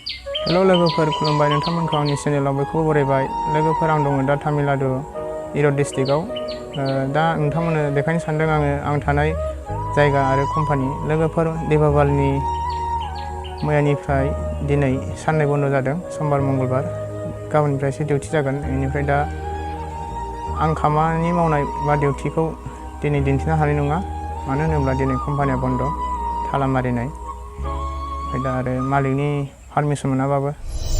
हेल' लोगोफोर खुलुमबाय नोंथांमोनखौ आंनि चेनेलाव बयखौबो बरायबाय लोगोफोर आं दङ दा तामिलनाडु इर'ड डिस्ट्रिक्टआव दा नोंथांमोननो देखायनो सानदों आं थानाय जायगा आरो कम्पानि लोगोफोर दीपावलीनि मैयानिफ्राय दिनै साननै बन्द जादों समबार मंगलबार गाबोननिफ्रायसो डिउटि जागोन बेनिफ्राय दा आं खामानि मावनाय बा डिउटिखौ दिनै दिन्थिनो हानाय नङा मानो होनोब्ला दिनै कम्पानिया बन्द ताला मारिनाय ओमफ्राय दा आरो मालिकनि पारमिसन मोनाबाबो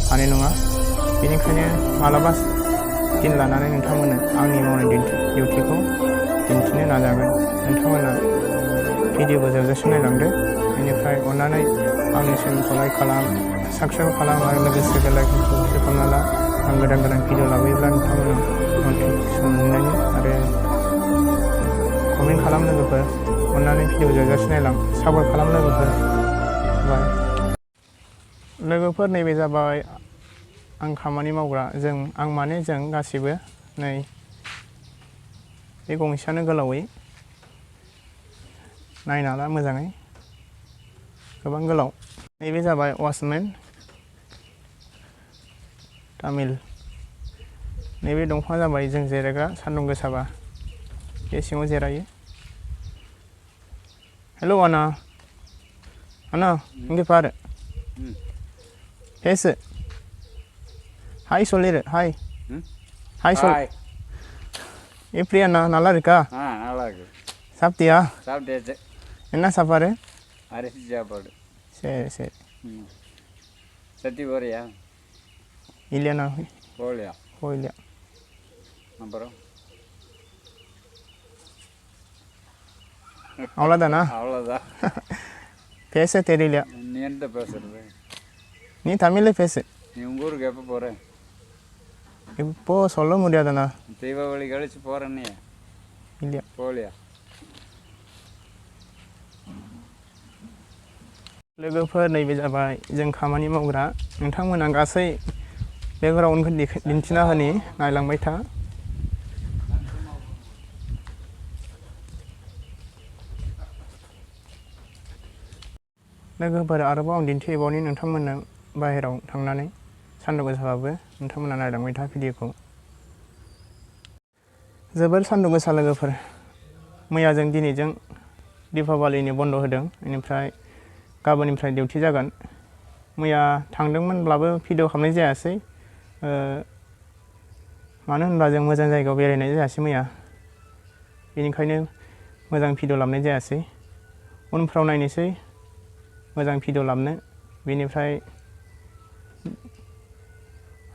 हानाय नङा बेनिखायनो मालाबा दिन लानानै नोंथांमोननो आंनि मावनाय डिउटिखौ दिन्थिनो नाजागोन नोंथांमोना भिडिअखौ जोबजासिम नायलांदो बेनिफ्राय अन्नानै आंनि चेनेलखौ लाइक खालाम साबस्क्राइब खालाम आरो लोगोसे बेल आइकनखौ क्लिक खालामना ला आं गोदान भिडिअ लाबोयोब्ला नोंथांमोना नटिफिकेसन मोननायनि आरो कमेन्ट खालाम लोगोफोर अन्नानै भिडिअ जोबजासिम नायलां सापर्ट खालाम लोगोफोर बाय लोगोफोर नैबे जाबाय आं खामानि मावग्रा आं माने जों गासिबो नै बे गंसेयानो गोलावै नायना ला मोजाङै गोबां गोलाव नैबे जाबाय वाचमेन तामिल नैबे दंफाङा जाबाय जों जिरायग्रा सान्दुं गोसाबा बे सिङाव जिरायो हेल' आना இங்கே பாரு பேசு ஹாய் சொல்லிடு ஹாய் ஹாய் சொல் எப்படி அண்ணா நல்லா இருக்கா நல்லா இருக்கு சாப்பிட்டியா சாப்பிட்டாச்சு என்ன சாப்பாடு அரிசி சாப்பாடு சரி சரி சத்தி போறியா இல்லையாண்ணா போகலையா போகலையா அப்புறம் அவ்வளோதானா அவ்வளோதான் பேச தெரியல நீ என்ன பேசுறது நீ தமிழில் பேசு நீ உங்கள் ஊருக்கு எப்போ போகிற இப்போது சொல்ல முடியாதுண்ணா தீபாவளி கழிச்சு போகிறேன்னே இல்லையா போகலையா लोगोफोर नैबे जाबाय जों खामानि मावग्रा नोंथांमोना गासै बेकग्राउन्डखौ दिन्थिना होनि नायलांबाय था लोगोफोर आरोबाव आं दिन्थिबावनि नोंथांमोननो बाहेरायाव थांनानै सान्दुं गोसाबाबो नोंथांमोना नायलांबाय था भिडिअखौ जोबोर सान्दुं गोसा लोगोफोर मैयाजों दिनैजों दीपावलीनि बन्द होदों बेनिफ्राय गाबोननिफ्राय डिउटि जागोन मैया थांदोंमोनब्लाबो भिडिअ खालामनाय जायासै मानो होनब्ला जों मोजां जायगायाव बेरायनाय जायासै मैया बेनिखायनो मोजां भिडिअ लाबोनाय जायासै उनफ्राव नायनोसै मोजां भिडिअ लाबोनो बेनिफ्राय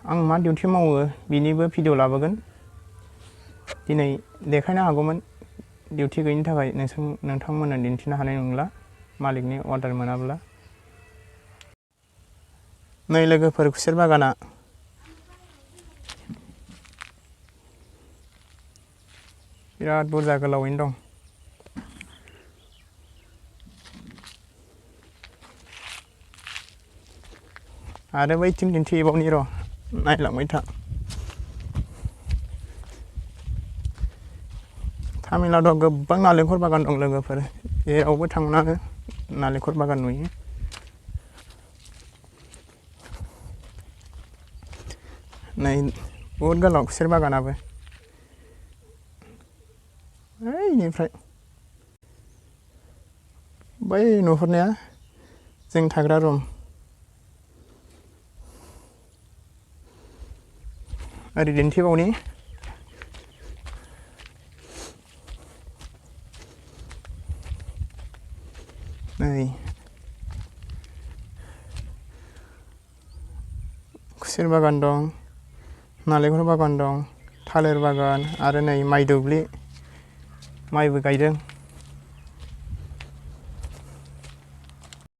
आं मा डिउटि मावो बिनिबो भिडिअ लाबोगोन दिनै देखायनो हागौमोन डिउटि गैयिनि थाखाय नोंथांमोननो दिन्थिनो हानाय नंला मालिकनि अर्डार मोनाब्ला नै लोगोफोर खुसेर बागाना बिराद बुरजा गोलावैनो दं आरो बैथिं दिन्थिबावनि र' नायलांबाय था तामिलनाडुआव गोबां नालेंखर बागान दं लोगोफोर जेरावबो थांनानै नालेंखर बागान नुयो नै बहुद गोलाव खुसेर बागानाबो ओइनिफ्राय बै नुहुरनाया जों थाग्रा रुम ओरै दिन्थिबावनि नै खुसेर बागान दं नालेंखर बागान दं थालिर बागान आरो नै माइ दुब्लि माइबो गायदों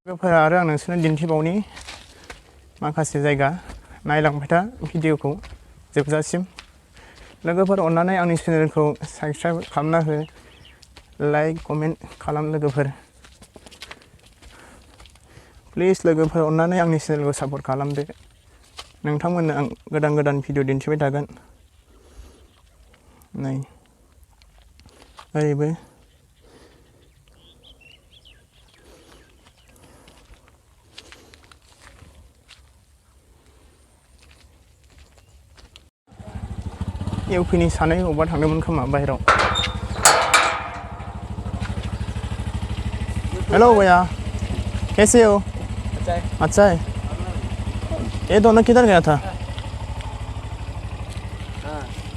लोगोफोरा आरो आं नोंसोरनो दिन्थिबावनि माखासे जायगा नायलांबाय था भिडिअखौ जोबजासिम लोगोफोर अन्नानै आंनि चेनेलखौ साबस्क्राइब खालामना हो लाइक कमेन्ट खालाम लोगोफोर प्लिज लोगोफोर अन्नानै आंनि चेनेलखौ सापर्ट खालामदो नोंथांमोननो आं गोदान भिडिअ दिन्थिबाय थागोन नै ओरैबो इउपिनि सानै अबेबा थांदोंमोन खोमा बाहेराव। हेलो भैया, कैसे हो? अच्छा है। ये दोनों किधर गया था?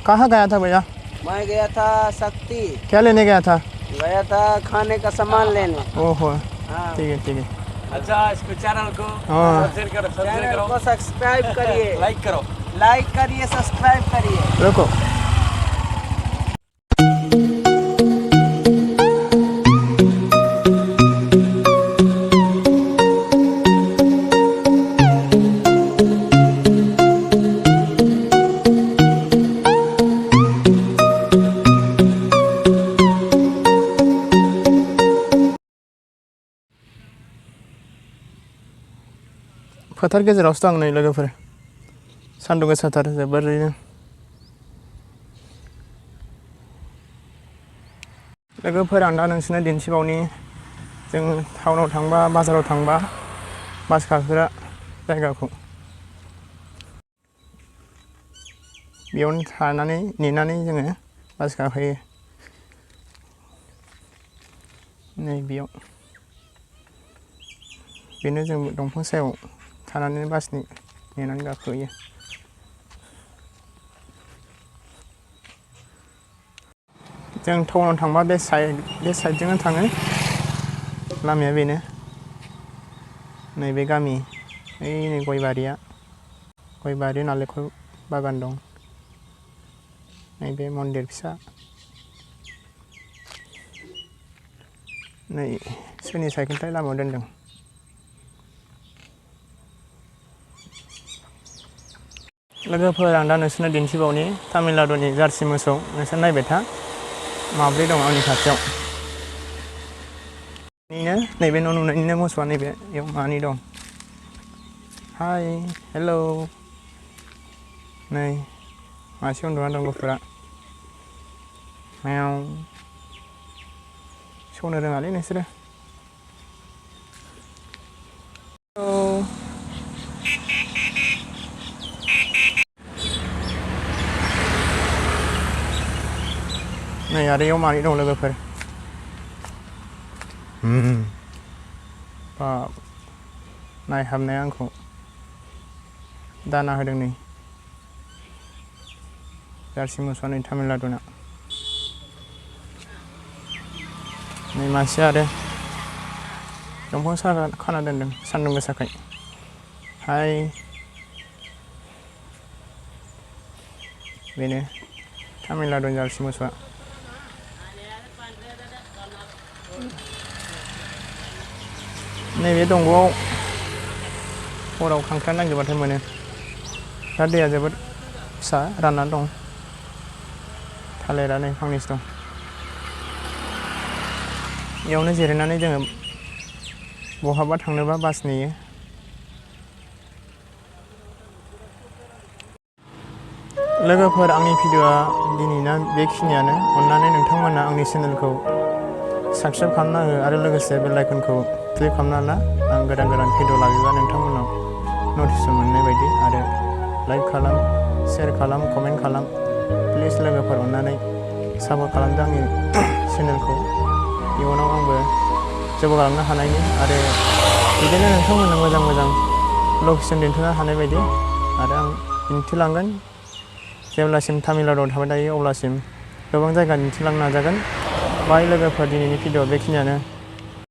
कहाँ गया था भैया? मैं गया था शक्ति। क्या लेने गया था? गया था खाने का सामान लेने। ओहो, हाँ। ठीक है ठीक है। अच्छा, इसको चैनल को हाँ चैनल को सब्सक्राइब करिए, लाइक करो। लाइक करिए, सब्सक्राइब करिए। रुको। फोथार गेजेरावसो दं नै लोगोफोर। सान्दुं गोसाथार जोबोरैनो। लोगोफोर आं दा नोंसोरनो दिन्थिबावनि जों टाउनाव थांबा बाजाराव थांबा बास गाखोग्रा जायगाखौ। बेयावनो थानानै नेनानै जोङो बास गाखोयो। नै बेयाव बेनो जों दंफां सायाव थानानै बासनि नेनानै गाखोयो। जों टाउनाव थांबा बे साइडजोंनो थाङो। लामाया बेनो। नैबे गामि, ओइ नै गयबारिया, गयबारि नालेंखर बागान दं। नैबे मन्दिर फिसा। नै सोरनि साइकेलथाय लामायाव दोनदों। लोगोफोर आं दा नोंसोरनो दिन्थिबावनि तामिलनाडुनि जार्सि मोसौ। नोंसोर नायबाय था माब्रै दं आंनि खाथियाव। नैबे न' नुनायनिनो मोसौआ नैबे बेयाव मानै दं। हाय, हेल'। नै मासे उन्दुना दं गुफुरा। मेव। सौनो रोङालै नोंसोरो। नै आरो इयाव मानै दं लोगोफोर। बाब, नायहाबनाया आंखौ दाना होदों नै। जार्सि मोसौआ नै तामिलनाडुना। नै मासे आरो दंफां साया खाना दोनदों सान्दुं गोसाखाय। हाय, बेनो तामिलनाडुनि जार्सि मोसौआ। नैबे दंग'आव हराव खांख्राइ नागिरबाथाय मोनो। दा दैया जोबोद फिसा राननानै दं। थालिरा नै फांनैसो दं। बेयावनो जिरायनानै जोङो बहाबा थांनोबा बास नेयो। लोगोफोर आंनि भिडिअ'आ दिनैना बेखिनियानो। अन्नानै नोंथांमोना आंनि चेनेलखौ साबस्क्राइब खालामना हो आरो लोगोसे बेल आइकनखौ क्लिक खालामना ला। आं गोदान गोदान भिडिअ लाबोबा नोंथांमोनाव नटिस मोननाय बायदि। आरो लाइक खालाम, शेयार खालाम, कमेन्ट खालाम। प्लिज लोगोफोर अन्नानै सापर्ट खालामदो आंनि चेनेलखौ। इयुनाव आंबो जौगालांनो हानायनि आरो बिदिनो नोंथांमोननो मोजां मोजां लकेसन दिन्थिनो हानाय बायदि आरो आं दिन्थिलांगोन। जेब्लासिम तामिलनाडुआव थाबाय थायो अब्लासिम गोबां जायगा दिन्थिलांनो नाजागोन। बाय लोगोफोर, दिनैनि भिडिअ बेखिनियानो।